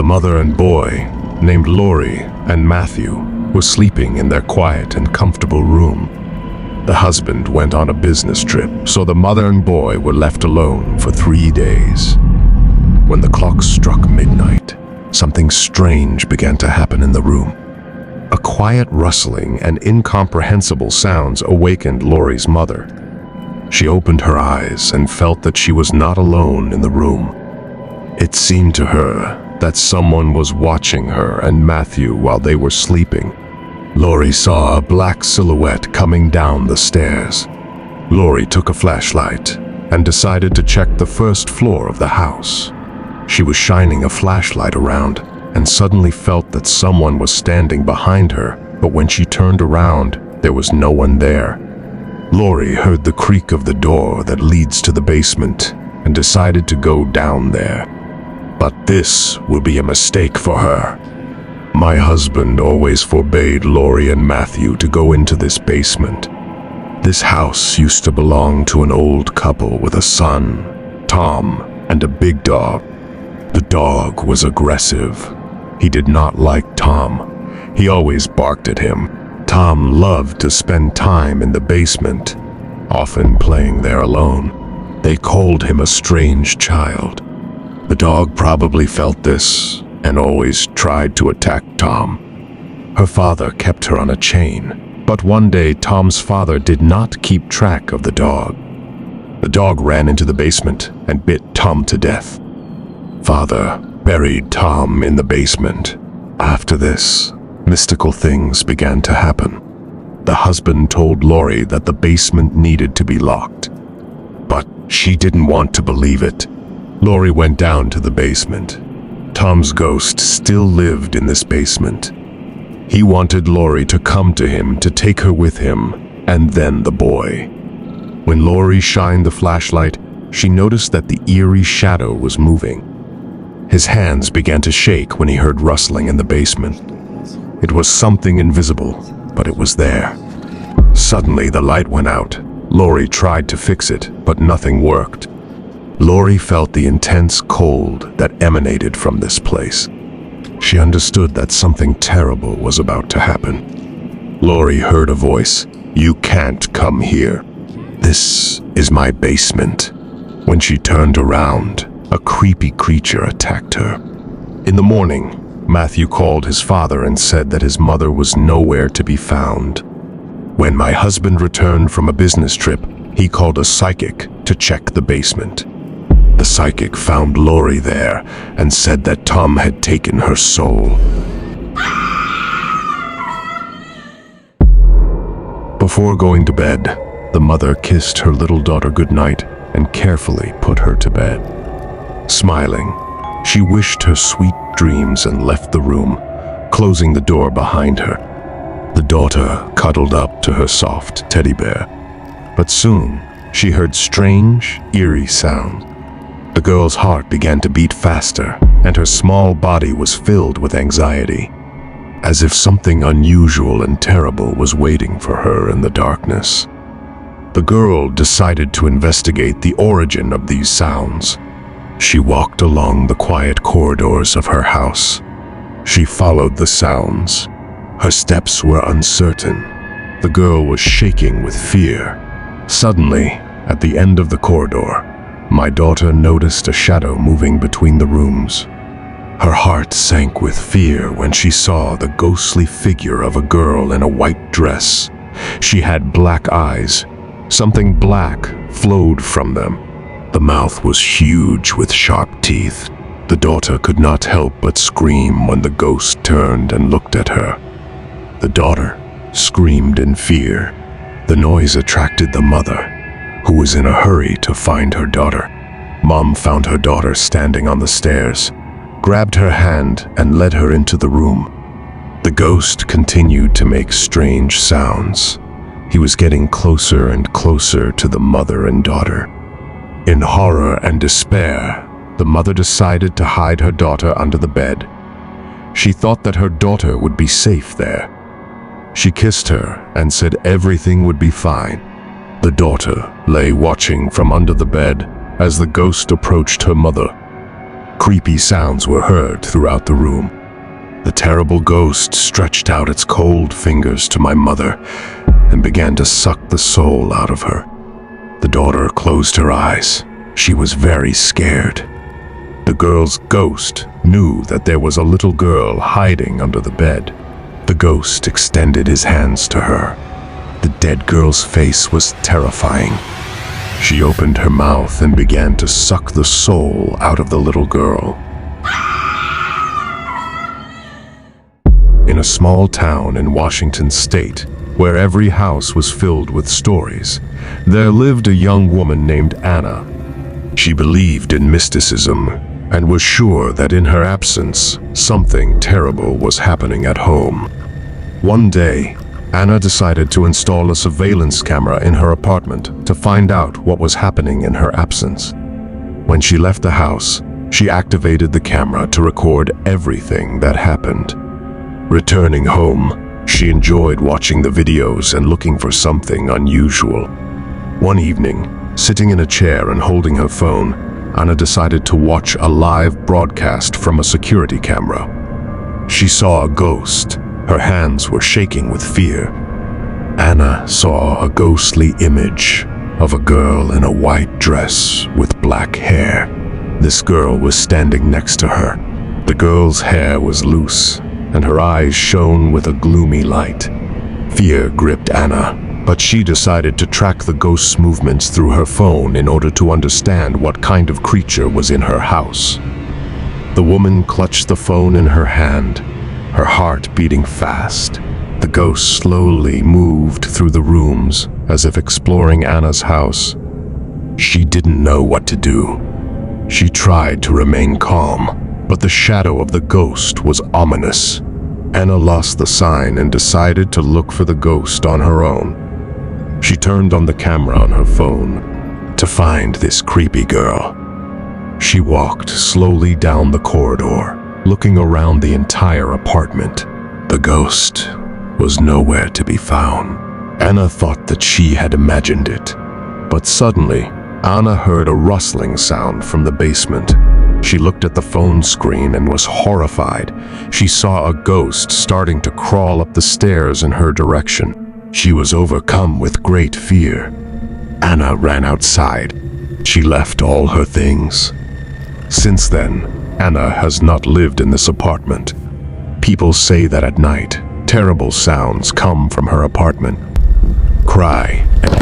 mother and boy, named Lori and Matthew, were sleeping in their quiet and comfortable room. The husband went on a business trip, so the mother and boy were left alone for 3 days. When the clock struck midnight, something strange began to happen in the room. A quiet rustling and incomprehensible sounds awakened Lori's mother. She opened her eyes and felt that she was not alone in the room. It seemed to her that someone was watching her and Matthew while they were sleeping. Lori saw a black silhouette coming down the stairs. Lori took a flashlight and decided to check the first floor of the house. She was shining a flashlight around and suddenly felt that someone was standing behind her, but when she turned around, there was no one there. Lori heard the creak of the door that leads to the basement and decided to go down there. But this will be a mistake for her. My husband always forbade Lori and Matthew to go into this basement. This house used to belong to an old couple with a son, Tom, and a big dog. The dog was aggressive. He did not like Tom. He always barked at him. Tom loved to spend time in the basement, often playing there alone. They called him a strange child. The dog probably felt this and always tried to attack Tom. Her father kept her on a chain, but one day Tom's father did not keep track of the dog. The dog ran into the basement and bit Tom to death. Father buried Tom in the basement. After this, mystical things began to happen. The husband told Lori that the basement needed to be locked, but she didn't want to believe it. Lori went down to the basement. Tom's ghost still lived in this basement. He wanted Lori to come to him to take her with him, and then the boy. When Lori shined the flashlight, she noticed that the eerie shadow was moving. His hands began to shake when he heard rustling in the basement. It was something invisible, but it was there. Suddenly the light went out. Lori tried to fix it, but nothing worked. Lori felt the intense cold that emanated from this place. She understood that something terrible was about to happen. Lori heard a voice. "You can't come here. This is my basement." When she turned around, a creepy creature attacked her. In the morning, Matthew called his father and said that his mother was nowhere to be found. When my husband returned from a business trip, he called a psychic to check the basement. The psychic found Lori there and said that Tom had taken her soul. Before going to bed, the mother kissed her little daughter goodnight and carefully put her to bed. Smiling, she wished her sweet dreams and left the room, closing the door behind her. The daughter cuddled up to her soft teddy bear, but soon she heard strange, eerie sounds. The girl's heart began to beat faster, and her small body was filled with anxiety, as if something unusual and terrible was waiting for her in the darkness. The girl decided to investigate the origin of these sounds. She walked along the quiet corridors of her house. She followed the sounds. Her steps were uncertain. The girl was shaking with fear. Suddenly, at the end of the corridor, my daughter noticed a shadow moving between the rooms. Her heart sank with fear when she saw the ghostly figure of a girl in a white dress. She had black eyes. Something black flowed from them. The mouth was huge with sharp teeth. The daughter could not help but scream when the ghost turned and looked at her. The daughter screamed in fear. The noise attracted the mother, who was in a hurry to find her daughter. Mom found her daughter standing on the stairs, grabbed her hand and led her into the room. The ghost continued to make strange sounds. He was getting closer and closer to the mother and daughter. In horror and despair, the mother decided to hide her daughter under the bed. She thought that her daughter would be safe there. She kissed her and said everything would be fine. The daughter lay watching from under the bed as the ghost approached her mother. Creepy sounds were heard throughout the room. The terrible ghost stretched out its cold fingers to my mother and began to suck the soul out of her. The daughter closed her eyes. She was very scared. The girl's ghost knew that there was a little girl hiding under the bed. The ghost extended his hands to her. The dead girl's face was terrifying. She opened her mouth and began to suck the soul out of the little girl. In a small town in Washington state, where every house was filled with stories, there lived a young woman named Anna. She believed in mysticism and was sure that in her absence, something terrible was happening at home. One day, Anna decided to install a surveillance camera in her apartment to find out what was happening in her absence. When she left the house, she activated the camera to record everything that happened. Returning home, she enjoyed watching the videos and looking for something unusual. One evening, sitting in a chair and holding her phone, Anna decided to watch a live broadcast from a security camera. She saw a ghost. Her hands were shaking with fear. Anna saw a ghostly image of a girl in a white dress with black hair. This girl was standing next to her. The girl's hair was loose, and her eyes shone with a gloomy light. Fear gripped Anna, but she decided to track the ghost's movements through her phone in order to understand what kind of creature was in her house. The woman clutched the phone in her hand, her heart beating fast. The ghost slowly moved through the rooms, as if exploring Anna's house. She didn't know what to do. She tried to remain calm, but the shadow of the ghost was ominous. Anna lost the sign and decided to look for the ghost on her own. She turned on the camera on her phone to find this creepy girl. She walked slowly down the corridor, looking around the entire apartment. The ghost was nowhere to be found. Anna thought that she had imagined it, but suddenly, Anna heard a rustling sound from the basement. She looked at the phone screen and was horrified. She saw a ghost starting to crawl up the stairs in her direction. She was overcome with great fear. Anna ran outside. She left all her things. Since then, Anna has not lived in this apartment. People say that at night, terrible sounds come from her apartment. Cry and